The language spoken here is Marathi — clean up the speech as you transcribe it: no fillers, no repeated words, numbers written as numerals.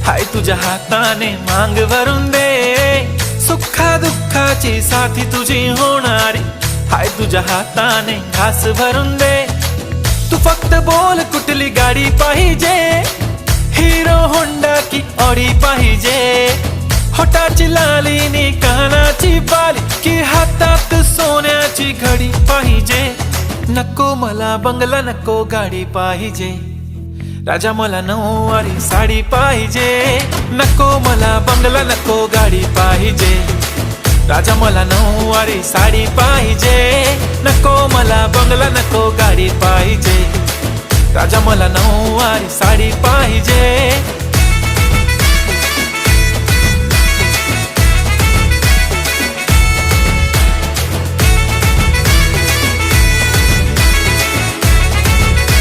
हाय तुझ्या हाताने मांग भरून दे, सुखा दुःखाची साथी तुझी होणारी. हाय तुझ्या हाताने घास भरून दे. तू फक्त बोल कुठली गाडी पाहिजे, हिरो होंडा की ऑडी पाहिजे. होटाची लाली नी कानाची बाली, की हातात सोन्याची घडी पाहिजे. नको मला बंगला, नको गाडी पाहिजे. राजा मला नऊवारी साडी पाहिजे. नको मला बंगला, नको गाडी पाहिजे. राजा मला नऊवारी साडी पाहिजे. नको मला बंगला, नको गाडी पाहिजे. राजा मला नऊवारी साडी पाहिजे.